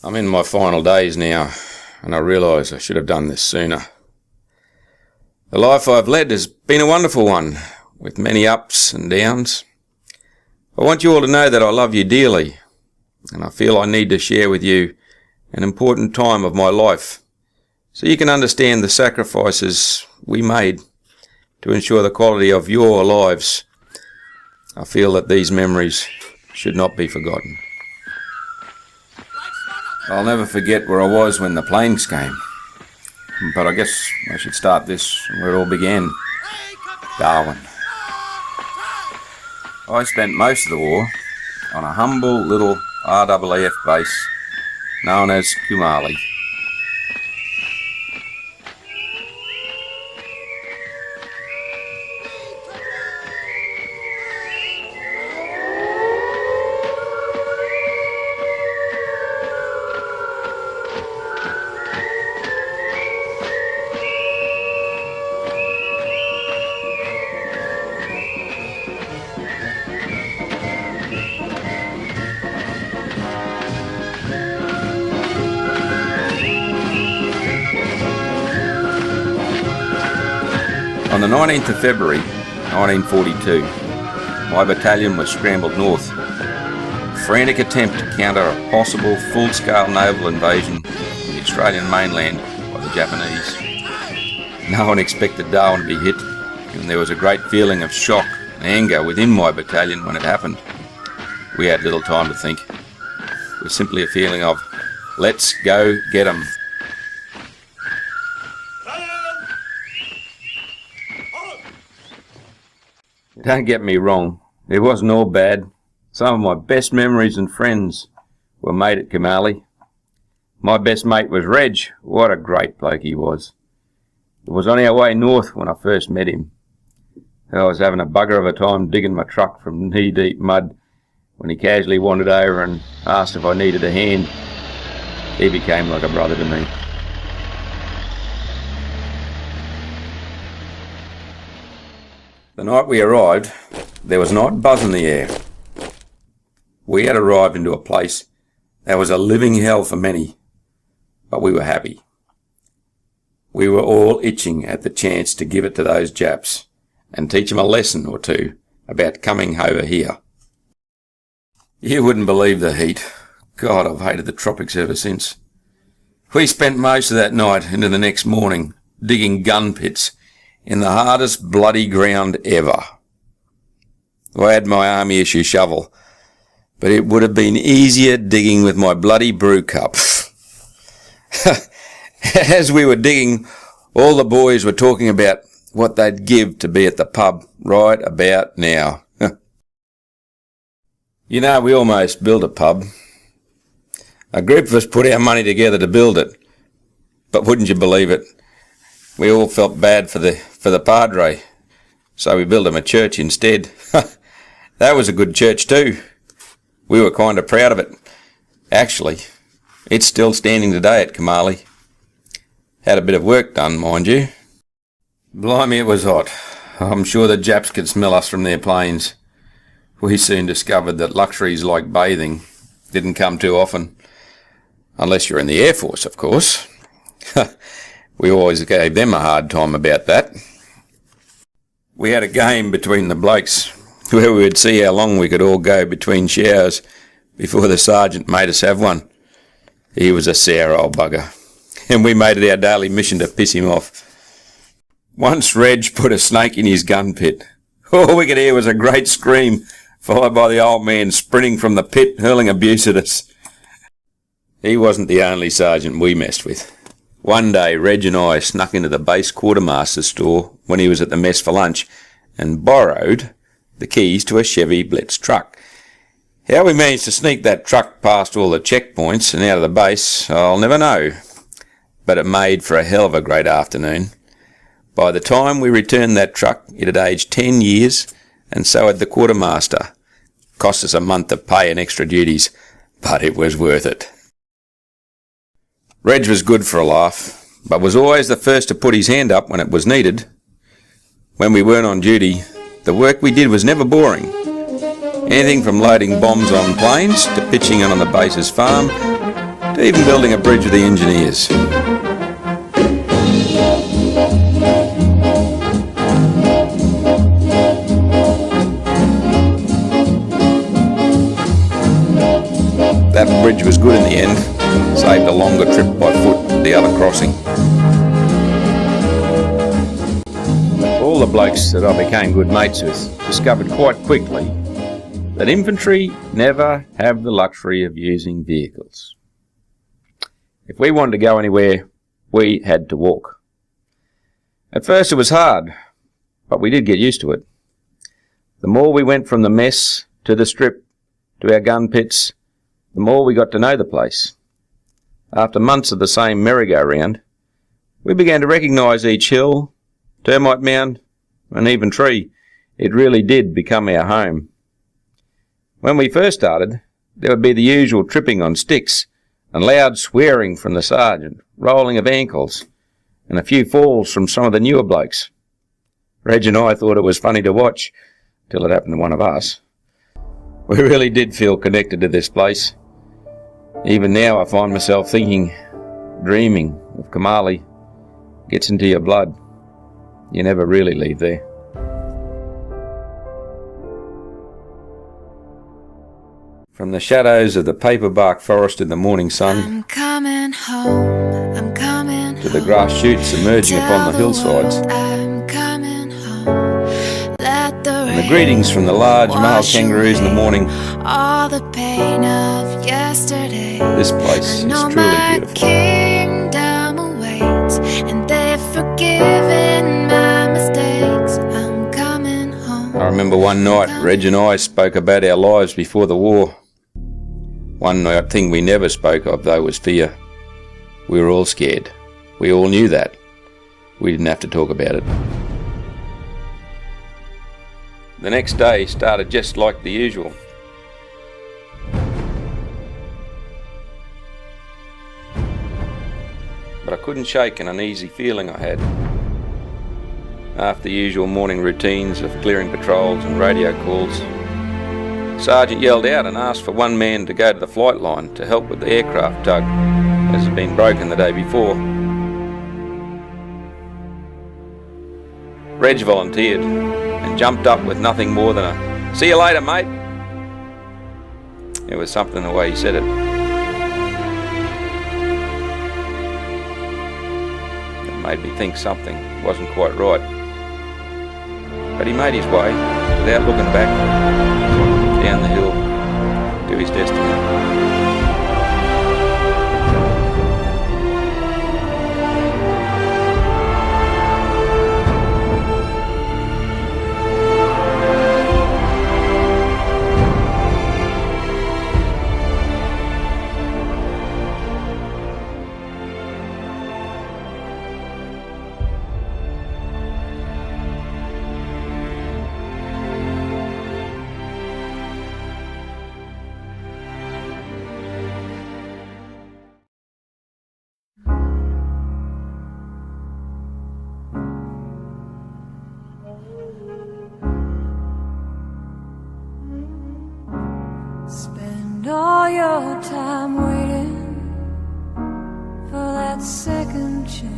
I'm in my final days now, and I realise I should have done this sooner. The life I've led has been a wonderful one, with many ups and downs. I want you all to know that I love you dearly, and I feel I need to share with you an important time of my life, so you can understand the sacrifices we made to ensure the quality of your lives. I feel that these memories should not be forgotten. I'll never forget where I was when the planes came. But I guess I should start this where it all began. Darwin. I spent most of the war on a humble little RAAF base known as Kumali. On the 19th of February 1942, my battalion was scrambled north. A frantic attempt to counter a possible full-scale naval invasion of the Australian mainland by the Japanese. No one expected Darwin to be hit, and there was a great feeling of shock and anger within my battalion when it happened. We had little time to think. It was simply a feeling of, let's go get 'em. Don't get me wrong, it wasn't all bad. Some of my best memories and friends were made at Kumali. My best mate was Reg. What a great bloke he was. It was on our way north when I first met him. I was having a bugger of a time digging my truck from knee-deep mud when he casually wandered over and asked if I needed a hand. He became like a brother to me. The night we arrived, there was not a buzz in the air. We had arrived into a place that was a living hell for many, but we were happy. We were all itching at the chance to give it to those Japs and teach them a lesson or two about coming over here. You wouldn't believe the heat. God, I've hated the tropics ever since. We spent most of that night into the next morning digging gun pits in the hardest bloody ground ever. I had my army issue shovel, but it would have been easier digging with my bloody brew cup. As we were digging, all the boys were talking about what they'd give to be at the pub right about now. You know, we almost built a pub. A group of us put our money together to build it, but wouldn't you believe it? We all felt bad for the padre, so we built him a church instead. That was a good church too. We were kind of proud of it. Actually, it's still standing today at Kumali. Had a bit of work done, mind you. Blimey, it was hot. I'm sure the Japs could smell us from their planes. We soon discovered that luxuries like bathing didn't come too often. Unless you're in the Air Force, of course. We always gave them a hard time about that. We had a game between the blokes where we would see how long we could all go between showers before the sergeant made us have one. He was a sour old bugger, and we made it our daily mission to piss him off. Once Reg put a snake in his gun pit. All we could hear was a great scream, followed by the old man sprinting from the pit, hurling abuse at us. He wasn't the only sergeant we messed with. One day, Reg and I snuck into the base quartermaster's store when he was at the mess for lunch and borrowed the keys to a Chevy Blitz truck. How we managed to sneak that truck past all the checkpoints and out of the base, I'll never know. But it made for a hell of a great afternoon. By the time we returned that truck, it had aged 10 years, and so had the quartermaster. Cost us a month of pay and extra duties, but it was worth it. Reg was good for a laugh, but was always the first to put his hand up when it was needed. When we weren't on duty, the work we did was never boring. Anything from loading bombs on planes to pitching in on the base's farm to even building a bridge with the engineers. That bridge was good in the end, saved a longer trip by foot to the other crossing. All the blokes that I became good mates with discovered quite quickly that infantry never have the luxury of using vehicles. If we wanted to go anywhere, we had to walk. At first it was hard, but we did get used to it. The more we went from the mess to the strip to our gun pits, the more we got to know the place. After months of the same merry-go-round, we began to recognise each hill, termite mound, and even tree. It really did become our home. When we first started, there would be the usual tripping on sticks and loud swearing from the sergeant, rolling of ankles, and a few falls from some of the newer blokes. Reg and I thought it was funny to watch, till it happened to one of us. We really did feel connected to this place. Even now I find myself thinking, dreaming of Kamali. Gets into your blood. You never really leave there. From the shadows of the paperbark forest in the morning sun, I'm coming home, I'm coming to the grass shoots emerging upon the hillsides, I'm coming home. Let the and the greetings from the large male kangaroos in the morning, all the pain of yesterday. this place is truly beautiful. Kingdom awaits, and they've forgiven my mistakes. I'm coming home. I remember one night Reg and I spoke about our lives before the war. One thing we never spoke of though was fear. We were all scared. We all knew that. We didn't have to talk about it. The next day started just like the usual. But I couldn't shake an uneasy feeling I had. After the usual morning routines of clearing patrols and radio calls, the sergeant yelled out and asked for one man to go to the flight line to help with the aircraft tug, as had been broken the day before. Reg volunteered and jumped up with nothing more than a "See you later, mate." It was something the way he said it. It made me think something wasn't quite right. But he made his way, without looking back, down the hill to his destiny. Spend all your time waiting for that second chance,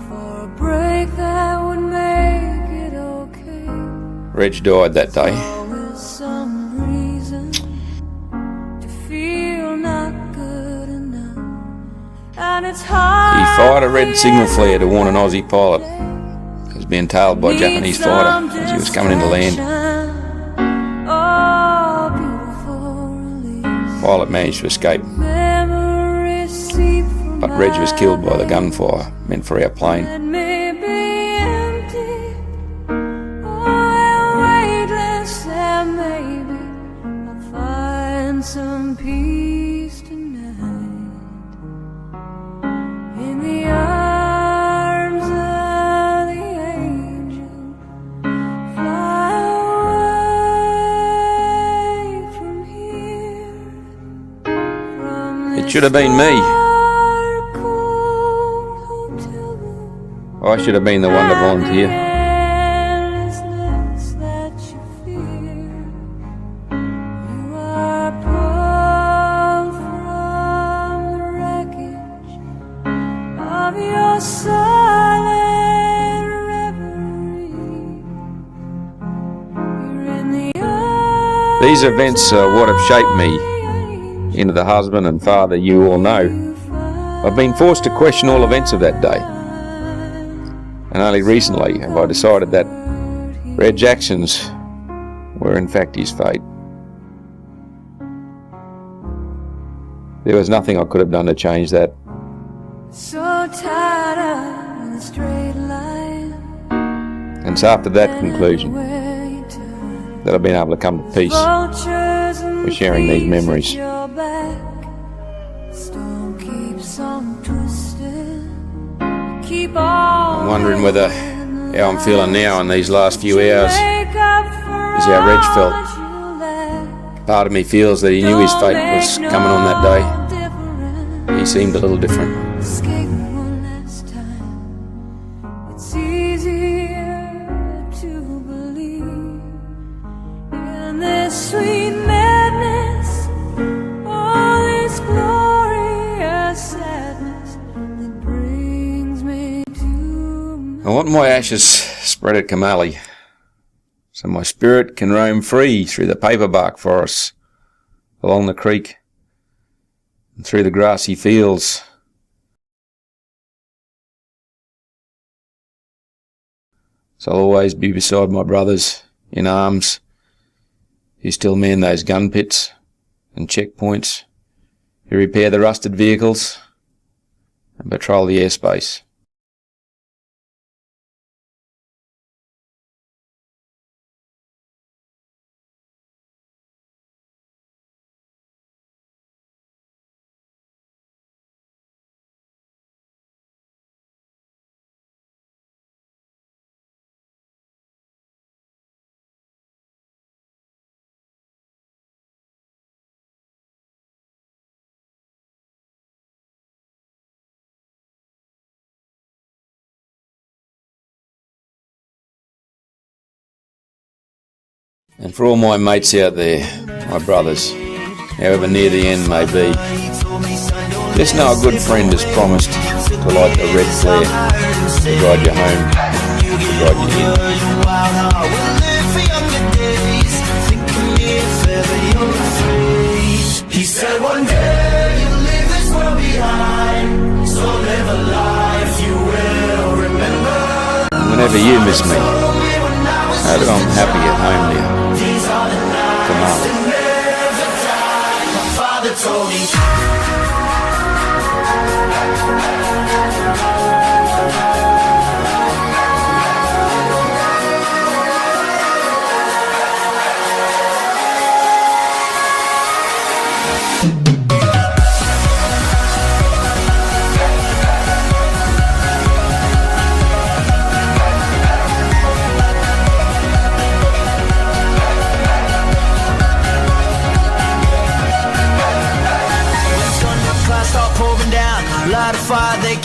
for a break that would make it okay. Reg died that day. Always some reason to feel not good enough, and it's hard. He fired a red signal flare to warn an Aussie pilot who was being tailed by a Japanese fighter as he was coming into land. Pilot managed to escape, but Reg was killed by the gunfire meant for our plane. Some peace tonight in the arms of the angel. Fly away from here, from It should have been me. I should have been the one to volunteer. These events are what have shaped me into the husband and father you all know. I've been forced to question all events of that day. And only recently have I decided that Red's actions were in fact his fate. There was nothing I could have done to change that. So tired of the straight line. And it's after that conclusion that I've been able to come to peace with sharing these memories. I'm wondering whether how I'm feeling now in these last few hours is how Reg felt. Part of me feels that he knew his fate was coming on that day. He seemed a little different. It's easier to believe in this sweet madness, all this glorious sadness that brings me to I want my ashes spread at Kamali, so my spirit can roam free through the paperbark forests, along the creek, and through the grassy fields. So I'll always be beside my brothers in arms who still man those gun pits and checkpoints, who repair the rusted vehicles and patrol the airspace. And for all my mates out there, my brothers, however near the end may be, just know a good friend has promised to light the red flare, to guide you home, to guide you in. He said one day you'll leave this world behind, so live a life you will remember. And whenever you miss me, know that I'm happy at home now. Kamali. My father told me. Start pouring down, light a fire, they